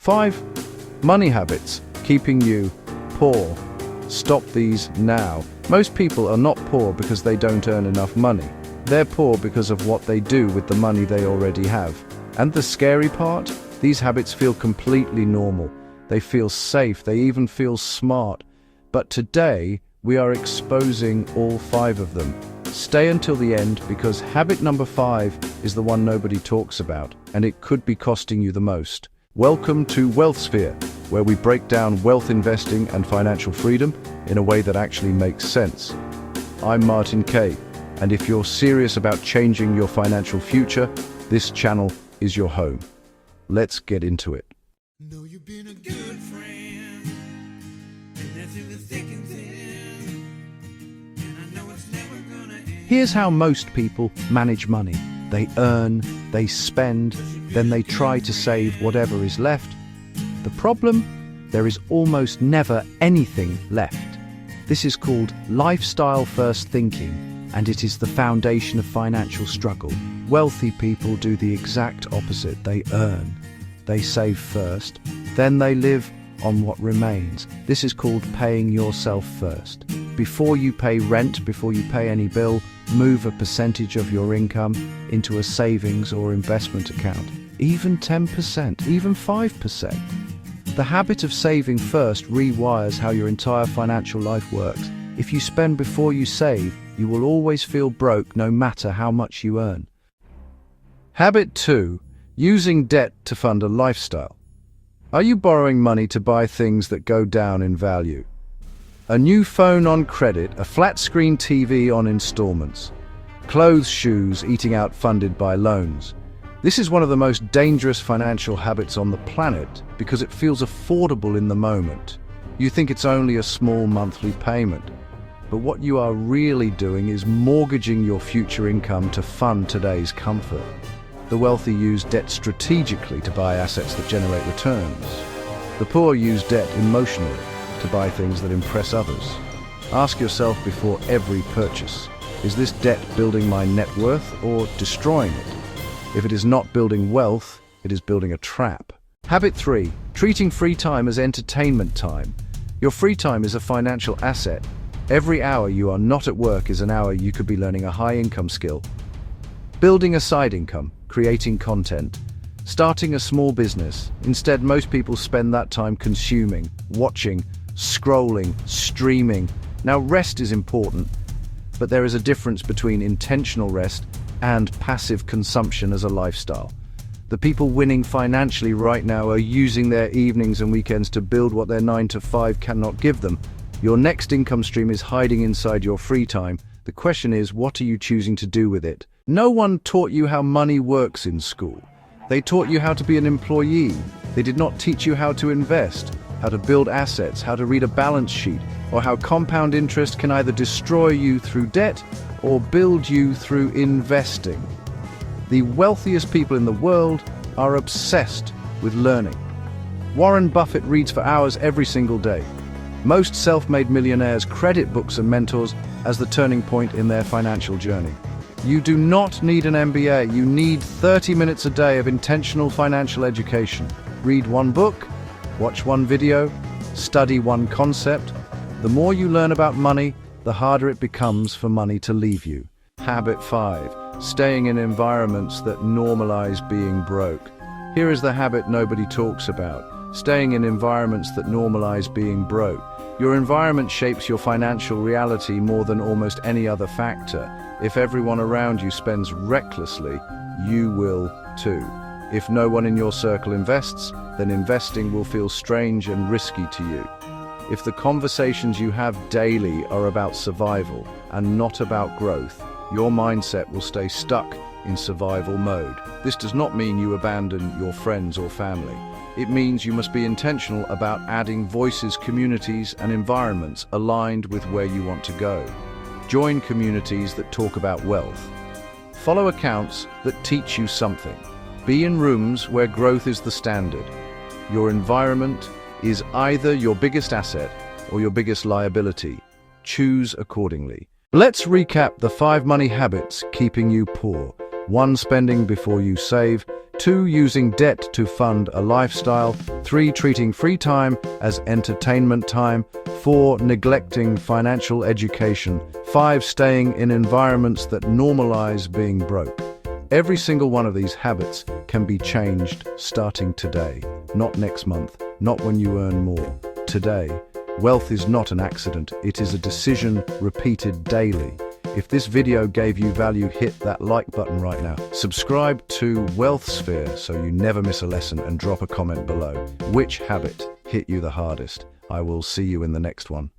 5 money habits keeping you poor. Stop these now. Most people are not poor because they don't earn enough money. They're poor because of what they do with the money they already have. And the scary part? These habits feel completely normal. They feel safe. They even feel smart. But today, we are exposing all 5 of them. Stay until the end because habit number 5 is the one nobody talks about, and it could be costing you the most. Welcome to Wealth Sphere, where we break down wealth investing and financial freedom in a way that actually makes sense. I'm Martin Kay, and if you're serious about changing your financial future, this channel is your home. Let's get into it. Know you've been a good friend, and that's in the thick and thin, and I know it's never gonna end. Here's how most people manage money. They earn, they spend, then they try to save whatever is left. The problem? There is almost never anything left. This is called lifestyle first thinking, and it is the foundation of financial struggle. Wealthy people do the exact opposite. They earn, they save first, then they live on what remains. This is called paying yourself first. Before you pay rent, before you pay any bill, move a percentage of your income into a savings or investment account. Even 10%, even 5%. The habit of saving first rewires how your entire financial life works. If you spend before you save, you will always feel broke no matter how much you earn. Habit 2. Using debt to fund a lifestyle. Are you borrowing money to buy things that go down in value? A new phone on credit, a flat-screen TV on installments, clothes, shoes, eating out funded by loans. This is one of the most dangerous financial habits on the planet because it feels affordable in the moment. You think it's only a small monthly payment. But what you are really doing is mortgaging your future income to fund today's comfort. The wealthy use debt strategically to buy assets that generate returns. The poor use debt emotionally to buy things that impress others. Ask yourself before every purchase, is this debt building my net worth or destroying it? If it is not building wealth, it is building a trap. Habit 3. Treating free time as entertainment time. Your free time is a financial asset. Every hour you are not at work is an hour you could be learning a high-income skill, building a side income, creating content, starting a small business. Instead, most people spend that time consuming, watching, scrolling, streaming. Now, rest is important, but there is a difference between intentional rest and passive consumption as a lifestyle. The people winning financially right now are using their evenings and weekends to build what their 9 to 5 cannot give them. Your next income stream is hiding inside your free time. The question is, what are you choosing to do with it? No one taught you how money works in school. They taught you how to be an employee. They did not teach you how to invest, how to build assets, how to read a balance sheet, or how compound interest can either destroy you through debt or build you through investing. The wealthiest people in the world are obsessed with learning. Warren Buffett reads for hours every single day. Most self-made millionaires credit books and mentors as the turning point in their financial journey. You do not need an MBA. You need 30 minutes a day of intentional financial education. Read one book, watch one video, study one concept. The more you learn about money, the harder it becomes for money to leave you. Habit 5. Staying in environments that normalize being broke. Here is the habit nobody talks about. Staying in environments that normalize being broke. Your environment shapes your financial reality more than almost any other factor. If everyone around you spends recklessly, you will too. If no one in your circle invests, then investing will feel strange and risky to you. If the conversations you have daily are about survival and not about growth, your mindset will stay stuck in survival mode. This does not mean you abandon your friends or family. It means you must be intentional about adding voices, communities, and environments aligned with where you want to go. Join communities that talk about wealth. Follow accounts that teach you something. Be in rooms where growth is the standard. Your environment is either your biggest asset or your biggest liability. Choose accordingly. Let's recap the 5 money habits keeping you poor. 1. Spending before you save. 2. Using debt to fund a lifestyle. 3. Treating free time as entertainment time. 4. Neglecting financial education. 5. Staying in environments that normalize being broke. Every single one of these habits can be changed starting today, not next month, not when you earn more. Today, wealth is not an accident, it is a decision repeated daily. If this video gave you value, hit that like button right now. Subscribe to Wealth Sphere so you never miss a lesson, and drop a comment below. Which habit hit you the hardest? I will see you in the next one.